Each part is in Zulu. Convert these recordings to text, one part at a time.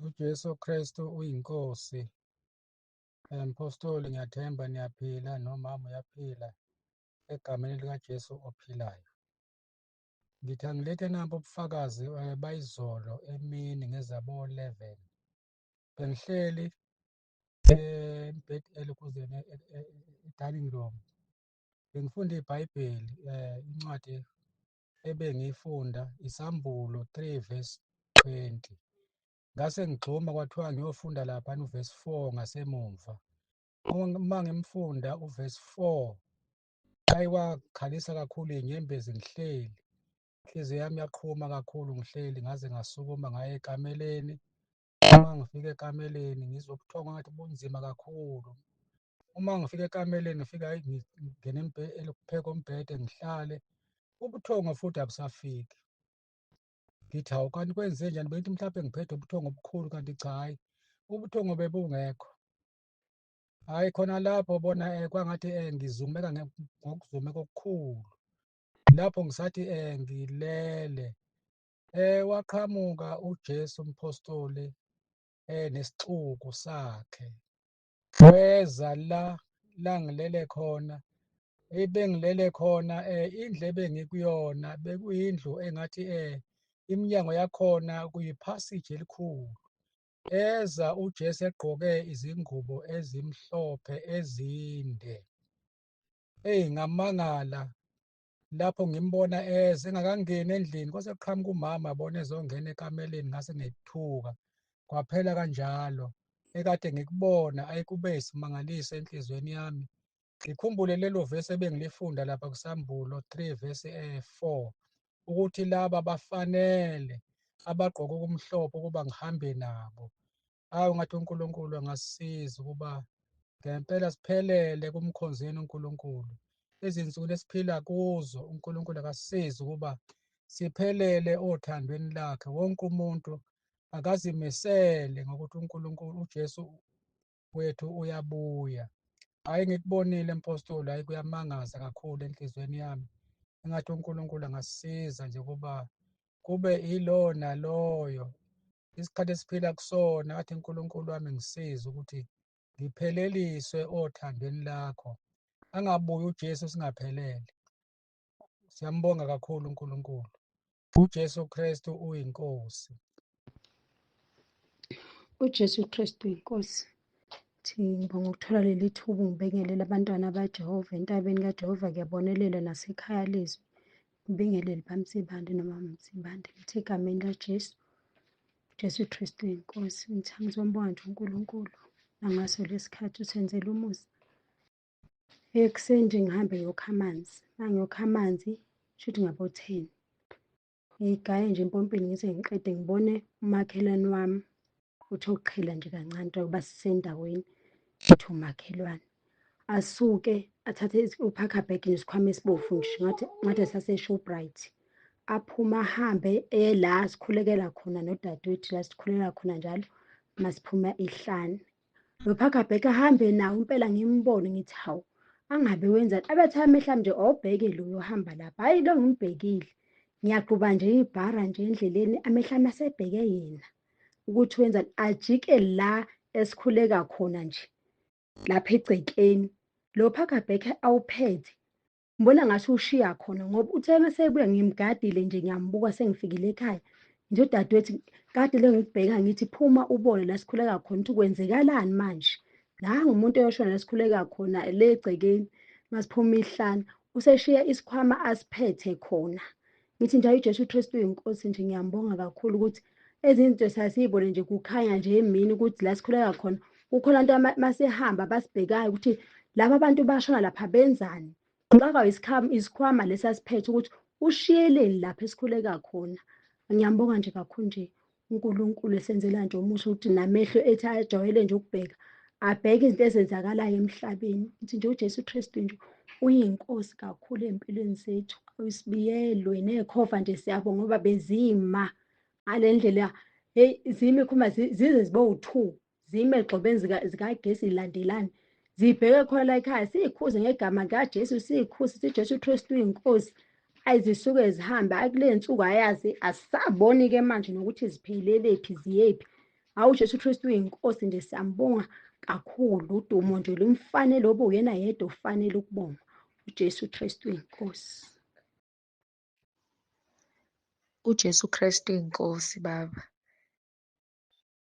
uJesu Kristu uyinkosi. Mpostoli, ngiyathemba niyaphila nomama uyaphila egameni likaJesu ophilayo. Ngithi angilethe nampo ubufakazi bayizolo emini ngezabo 11. Bengihleli elukuzeni e-dining room. Bengifunda iBhayibheli, incwadi ebengiyifunda Isambulo 3 verse 20. Ngase ngigxuma kwathiwa ngiyofunda lapha uverse 4 ngasemuva. Uma ngimfunda uverse 4 wakhalisa kakhulu inyembezi ngihleli. Inhliziyo yami yaqhuma kakhulu ngihleli ngaze ngasukuma ngaya ekameleni. Uma ngifika ekameleni ngizwa ubuthongo ngathi bunzima kakhulu. Uma ngifika ekameleni ngifika ngingena pheko umbhede ngihlale. Ubuthongo futhi abusafiki. Ngithi hawu, kanti kwenze njani? Bengithi mhlawumbe ngiphethe ubuthongo obukhulu, kanti cha, hhayi, ubuthongo bebungekho. Hhayi, khona lapho bona kwangathi ngizumeka ngokuzumeka okukhulu. Lapho ngisathi ngilele, waqhamuka uJesu umpostoli nesixuku sakhe. Weza la ngilele khona, ebengilele khona, indlebe engikuyona bekuyindlu engathi iminyango yakhona kuyiphasiji elikhulu. Eza uJesu egqoke izingubo ezimhlophe ezinde. Ngamangala lapho ngimbona eza engakangeni endlini, kwase kuqhamuka umama abona ezongena ekameleni, ngase ngethuka. Kwaphela kanjalo ekade ngikubona ayekube isimangaliso enhliziyweni yami. Ngikhumbule lelo vesi ebengilifunda lapha kuSambulo 3 verse 4 ukuthi laba bafanele abagqoke okumhlophe ukuba ngihambe nabo. Hawu, ngathi uNkulunkulu angasisiza ukuba ngempela siphelele kumkhonzeni uNkulunkulu. Ezinsukwini esiphila kuzo uNkulunkulu akasisize ukuba siphelele othandweni lakhe. Wonke umuntu akazimisele ngokuthi uNkulunkulu uJesu wethu uyabuya. Hhayi, ngikubonile mpostoli, hhayi kuyamangaza kakhulu enhliziyweni yami. Engathi uNkulunkulu angasisiza nje ukuba kube ilo naloyo isikhathi esiphila kusona. Ngathi uNkulunkulu wami ngisize ukuthi ngipheleliswe othandweni lakho. Angabuyi uJesu singaphelele. Siyambonga kakhulu uNkulunkulu. uJesu Kristu uyinkosi. uJesu Kristu inkosi. Ngibonga ukuthola leli thuba ngibingelele abantwana baJehova entabeni kaJehova. Kuyabonelela nasekhaya lezwi. Ngibingelele bamsibande noma msibande ngithi egameni laJesu. uJesu Kristu inkosi. Ngithi ngizombonga nje uNkulunkulu nangaso lesikhathi usenzele umusa. Ekuseni nje ngihambe ngiyokha amanzi. Mangiyokha amanzi shuthi ngabo 10. Ngigaye nje empompini ngize ngiqede ngibone umakhelwane wami uthi ukuqhela nje kancane ukuba sisendaweni ethi umakhelwane. Asuke athathe uphakhabhegi nesikhwama esibovu nje ngathi sase-Shoprite. Aphume ahambe la sikhulekela khona nodadewethu, la sikhulela khona njalo masiphuma ihlane. Lo phakhabhegi ahambe nawo impela ngimbone ngithi hawu, angabe wenzani? Abethi amehla nje obheke lo yohamba lapha. Hhayi, lo ngimbhekile. Ngiyaqhuba nje ibhara nje endleleni, amehla ami asebheke yena ukuthi wenzani, ajike la esikhuleka khona nje lapha egcekeni. Lo phakhabheki awuphethe ngibona ngathi ushiya khona ngoba uthe masebuya ngimgadile nje ngiyambuka sengifikile ekhaya. Nje udadewethu kade le ngikubheka ngithi phuma ubone la sikhuleka khona ukuthi kwenzekalani manje. Nangu umuntu oyoshona la sikhuleka khona le egcekeni masiphuma ihlane useshiya isikhwama asiphethe khona. Ngithi nje uJesu Kristu uyinkosi nje ngiyambonga kakhulu ukuthi ezinto sasiyibone nje kukhanya nje emini ukuthi la sikhuleka khona kukhona into masehamba basibhekayo ukuthi laba abantu bashona lapha benzani. Ngicabanga isikhwama lesasiphethe ukuthi ushiyeleni lapha esikhuleka khona. Ngiyambonga nje kakhulu nje uNkulunkulu esenzela nje umusa ukuthi namehlo ethi ajwayele nje ukubheka abheke izinto ezenzakalayo emhlabeni. Ngithi nje uJesu Kristu nje uyinkosi kakhulu empilweni zethu. Uyisibiyelwe nekhova nje siyabonga ngoba bezima ngale ndlela. Hey, zime khoma zize zibe u2 zime egxobeni zikagesi zilandelana zibheke khona la ekhaya. Siyikhuze ngegama likaJesu, siyikhuze siJesu Kristu uyinkosi. Ayizisuke zihambe akule nsuku ayazi asisaboni ke manje nokuthi ziphelele phi ziyephi. Hawu, uJesu Kristu uyinkosi nje, siyambonga kakhulu. Udumo nje lumfanele, obe uyena yedwa ufanele ukubongwa. uJesu Kristu uyinkosi. uJesu Kristu inkosi baba.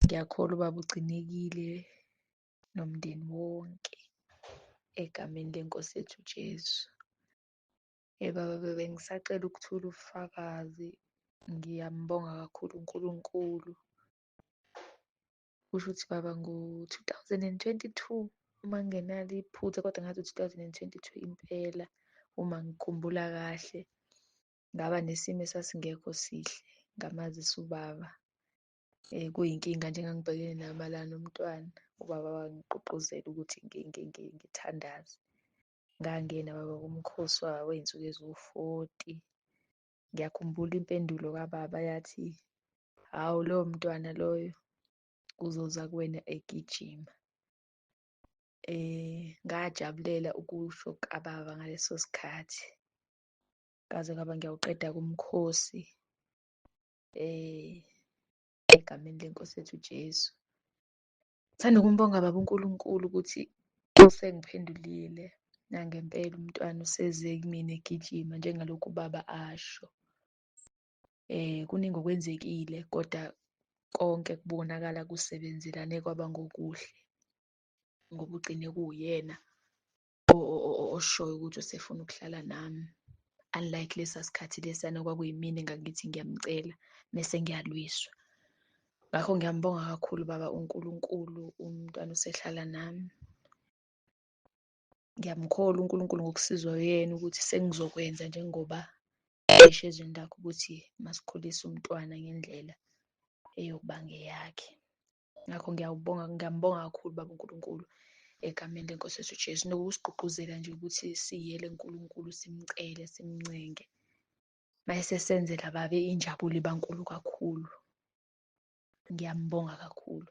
Ngiyakholwa ubaba ugcinekile nomndeni wonke egameni lenkosi yethu uJesu. Baba, bengisacela ukuthula ubufakazi. Ngiyambonga kakhulu uNkulunkulu. Kusho ukuthi baba ngo-2022 uma ngingenalo iphutha, kodwa ngathi 2022 impela, uma ngikhumbula kahle, ngaba nesimo esasingekho sihle ngamazisa ubaba. Kuyinkinga nje engangibhekene nayo malana nomntwana. Ubaba wangigqugquzela ukuthi ngithandaze. Ngangena baba kumkhosi wey'nsuku eziwu-40. Ngiyakhumbula impendulo kababa yathi, hawu lowo mntwana loyo uzoza kuwena egijima. Ngajabulela ukusho kababa ngaleso sikhathi. Kaze kwaba ngiyawuqeda kumkhosi egameni lenkosi yethu uJesu. Ngithanda ukumbonga baba uNkulunkulu ukuthi usengiphendulile. Nangempela umntwana useze kumina egijima njengalokhu ubaba asho. Kuningi okwenzekile, kodwa konke kubonakala kusebenzelane kwaba ngokuhle, ngoba ugcine kuwuyena oshoyo ukuthi usefuna ukuhlala nami. Unlike lesa sikhathi lesiyana kwakuyimina engangithi ngiyamcela mese ngiyalwiswa. Ngakho ngiyambonga kakhulu baba uNkulunkulu, umntwana usehlala nami. Ngiyamkholwa uNkulunkulu ngokusizwa uyena ukuthi sengizokwenza njengoba esho ezweni lakhe ukuthi masikhulise umntwana ngendlela eyokuba ngeyakhe. Ngakho ngiyambonga kakhulu baba uNkulunkulu egameni lenkosi yethu uJesu, nokusigqugquzela nje ukuthi siyele kuNkulunkulu simcele, simncenge. Mase senzela babe injabulo ibankulu kakhulu. Ngiyambonga kakhulu.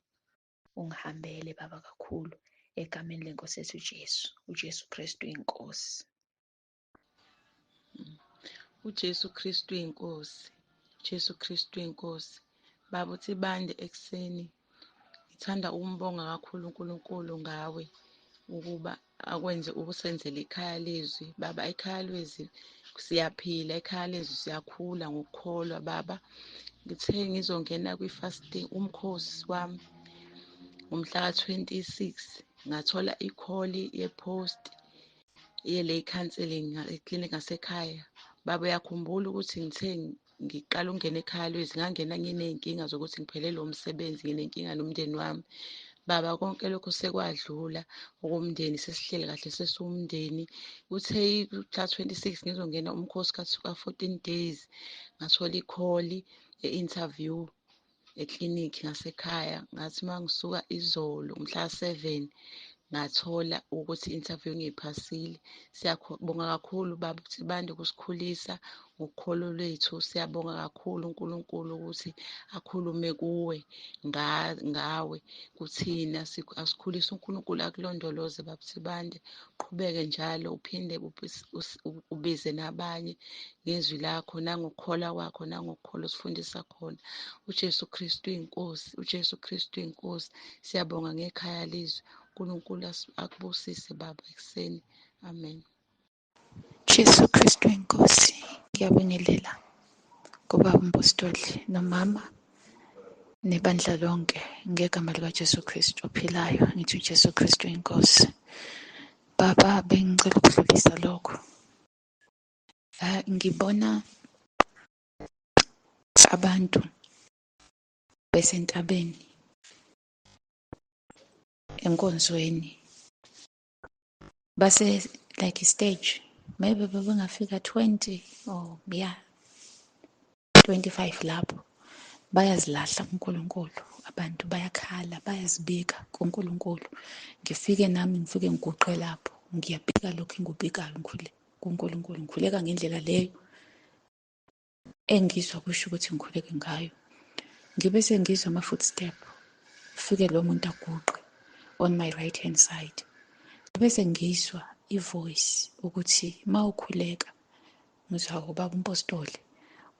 Ungihambele baba kakhulu egameni lenkosi yethu uJesu. uJesu Kristu inkosi. uJesu Kristu inkosi. uJesu Kristu inkosi. Baba uthi bande ekuseni. Ngithanda ukumbonga kakhulu uNkulunkulu ngawe ukuba akwenze ukusenzela ikhaya lezwi. Baba, ikhaya lezwi siyaphila, ikhaya lezwi siyakhula ngokukholwa. Baba, ngithe ngizongena kwi-fasting umkhosi wami ngomhla ka-26, ngathola ikholi yepost yele counseling eklinikhi ngasekhaya. Baba, uyakhumbula ukuthi ngithe ngiqala ukungena ekhaya lezwi ngangena nginey'nkinga zokuthi ngiphelelwe umsebenzi, nginenkinga nomndeni wami. Baba, konke lokho sekwadlula, okomndeni sesihleli kahle sesiwumndeni. Uthe mhla 26 ngizongena umkhosi ka-14 days, ngathola ikholi ye-interview eklinikhi ngasekhaya. Ngathi uma ngisuka izolo mhla 7 ngathola ukuthi i-interview ngiyiphasile. Siyabonga kakhulu baba ukuthi bande ukusikhulisa ngokukholo lwethu. Siyabonga kakhulu uNkulunkulu ukuthi akhulume kuwe ngawe kuthina. Asikhulise uNkulunkulu akulondoloze baba Sibande. Uqhubeke njalo uphinde ubize nabanye ngezwi lakho nangokukholwa kwakho nangokukholwa osifundisa khona. uJesu Kristu inkosi. uJesu Kristu inkosi. Siyabonga ngekhaya lizwe. uNkulunkulu akubusise baba ekuseni. Amen. Jesu Kristu inkosi. Ngiyabingelela kubaba umpostoli nomama nebandla lonke ngegama likaJesu Kristu ophilayo. Ngithi uJesu Kristu inkosi. Baba, bengicela ukudlulisa lokho. Ngibona abantu besentabeni enkonzweni base like stage maybe bebengafika 20 or 25 lapho. Bayazilahla kuNkulunkulu, abantu bayakhala, bayazibika kuNkulunkulu. Ngifike ngiguqe lapho, ngiyabika lokhu engikubikayo kuNkulunkulu. Ngikhuleka ngendlela leyo engizwa kusho ukuthi ngikhuleke ngayo. Ngibe sengizwa ama-footstep, ufike lo muntu aguqe on my right hand side. Ngibe sengizwa ivoice ukuthi mawukhuleka, ngizwa ubaba umpostoli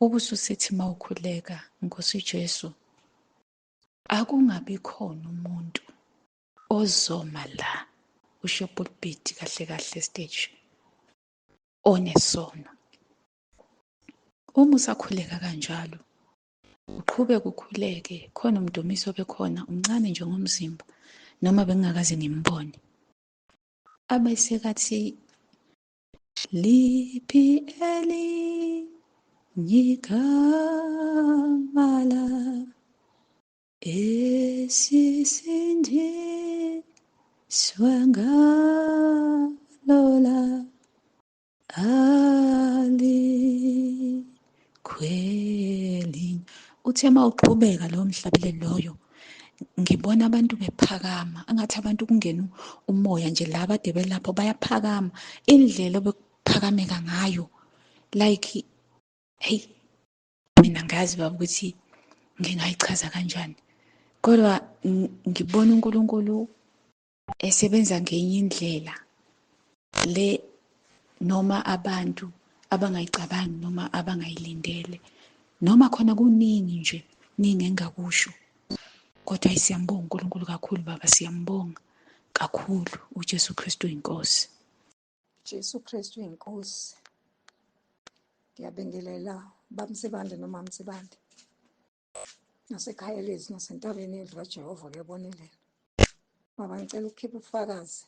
ubususithi mawukhuleka, Nkosi Jesu akungabi khona umuntu ozoma la usho pulpit kahle kahle stage onesono. Uma usakhuleka kanjalo uqhubeke ukhuleke, khona umdumiso bekhona umncane nje ngomzimba noma bengingakaze ngimbone, abesekathi liphi igama la esisindiswa ngalo la alikhweli. Uthe uma uqhubeka lowo mhlabeleli loyo, ngibona abantu bephakama, angathi abantu kungena umoya nje la bade belapho bayaphakama, indlela obekuphakameka ngayo like hey, mina ngazi baba ukuthi ngingayichaza kanjani, kodwa ngibona uNkulunkulu esebenza ngenye indlela le noma abantu abangayicabangi noma abangayilindele, noma khona kuningi nje ningi engakusho, kodwa siyambonga uNkulunkulu kakhulu baba, siyambonga kakhulu uJesu Kristu inkosi. Jesu Kristu inkosi. Ngiyabingelela bamsibande noma msibande nasekhaya lezi nasentabeni yendlu kaJehova kuyabonelela. Baba ngicela ukukhipha ubufakazi.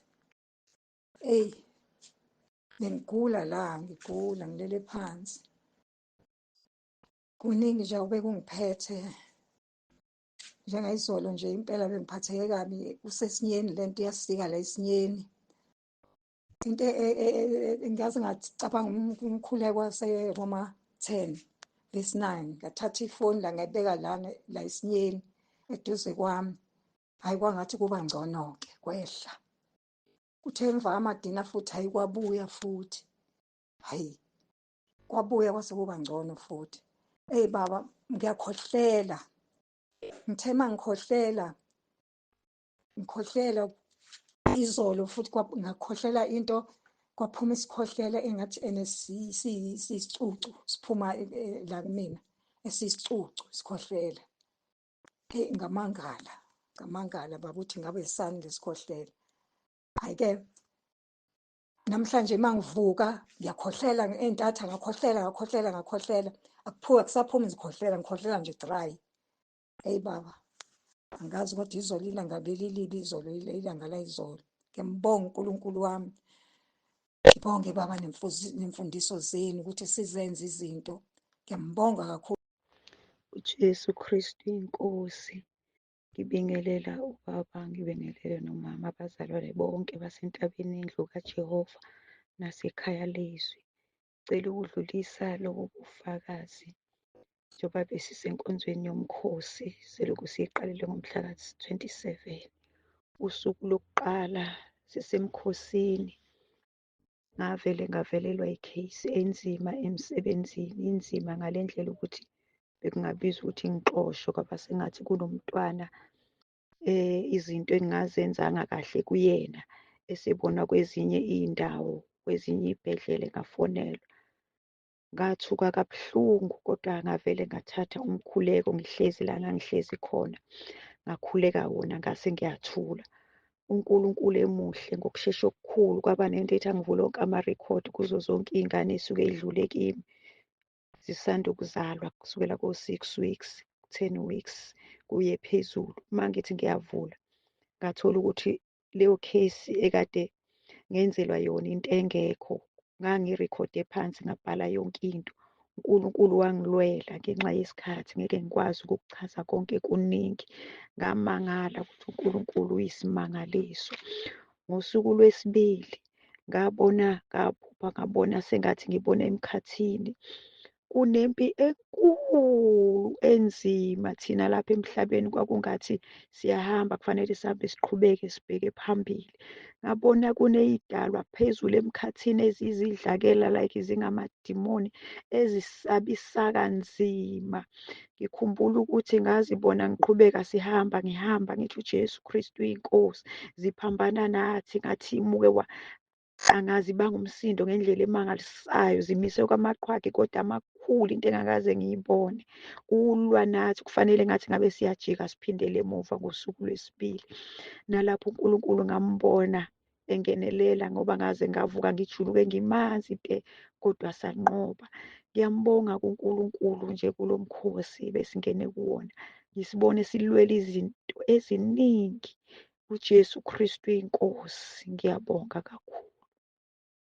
Bengigula la, ngilele phansi. Kuningi nje ube kungiphethe. Njengayizolo nje impela bengiphatheke kabi, usesinyeni lento iyasika la esinyeni. Into ngaze ngacabanga umkhuleko waseRoma 10:9, ngathatha ifoni la ngayibeka la esinyeni eduze kwami. Hayi kwangathi kuba ngcono-ke kwehla. Kuthe emva amadina futhi hayi kwabuya futhi. Hayi kwabuya kwase kuba ngcono futhi. Baba ngiyakhohlela. Ngithe mangikhohlela izolo futhi ngakhohlela into kwaphuma isikhohlela engathi sisicucu siphuma la kumina esisicucu isikhohlela. Ngamangala baba ukuthi ngabe isani lesikhohlela. Hayi-ke namhlanje mangivuka ngiyakhohlela entatha ngakhohlela akusaphumi izikhohlela, ngikhohlela nje dry. Baba angazi kodwa izolo ilanga belilibi, izolo ilanga layizolo. Ngiyambonga uNkulunkulu wami. Ngibonge baba nemfundiso zenu ukuthi sizenze izinto. Ngiyambonga kakhulu uJesu Kristu inkosi. Ngibingelela ubaba, ngibingelele nomama, abazalwane bonke basentabeni yendlu kaJehova nasekhaya lezwi. Ngicela ukudlulisa lobu bufakazi njengoba besisenkonzweni yomkhosi, selokhu siyiqalile ngomhla ka-27. Usuku lokuqala sisemkhosini ngavelelwa ikheyisi enzima emsebenzini, inzima ngale ndlela ukuthi bekungabiza ukuthi ngixoshwe, kwaba sengathi kunomntwana izinto engingazenzanga kahle kuyena esebona kwezinye iy'ndawo, kwezinye iy'bhedlela ngafonelwa. Ngathuka kabuhlungu kodwa ngavele ngathatha umkhuleko ngihlezi la ngangihlezi khona, ngakhuleka wona ngase ngiyathula. uNkulunkulu emuhle ngokushesha okukhulu, kwaba nento ethi angivule wonke amarekhodi kuzo zonke iy'ngane ey'suke y'dlule kimi zisanda ukuzalwa kusukela ko-6 weeks, 10 weeks kuye phezulu. Uma ngithi ngiyavula ngathola ukuthi leyo case ekade ngenzelwa yona into engekho, ngangirekhode phansi ngabhala yonke into. uNkulunkulu wangilwela ngenxa yesikhathi, ngeke ngikwazi ukukuchaza konke, kuningi. Ngamangala ukuthi uNkulunkulu uyisimangaliso. Ngosuku lwesibili ngabona sengathi ngibona emkhathini kunempi enkulu enzima. Thina lapha emhlabeni kwakungathi siyahamba, kufanele sihambe siqhubeke sibheke phambili. Ngabona kuney'dalwa phezulu emkhathini ezizidlakela like zingamadimoni ezisabisa kanzima. Ngikhumbula ukuthi ngazibona ngiqhubeka ngihamba ngithi uJesu Kristu inkosi, ziphambana nathi ngathi imuke angazi bangumsindo ngendlela emangalisayo, zimise kwamaqhwagi kodwa amakhulu, into engakaze ngiyibone. Kulwa nathi, kufanele ngathi ngabe siyajika siphindele emuva ngosuku lwesibili. Nalapho uNkulunkulu ngambona engenelela ngoba ngaze ngavuka ngijuluke ngimanzi te, kodwa sanqoba. Ngiyambonga kuNkulunkulu nje kulo mkhosi besingene kuwona. Ngisibone silwela izinto eziningi. uJesu Kristu inkosi. Ngiyabonga kakhulu.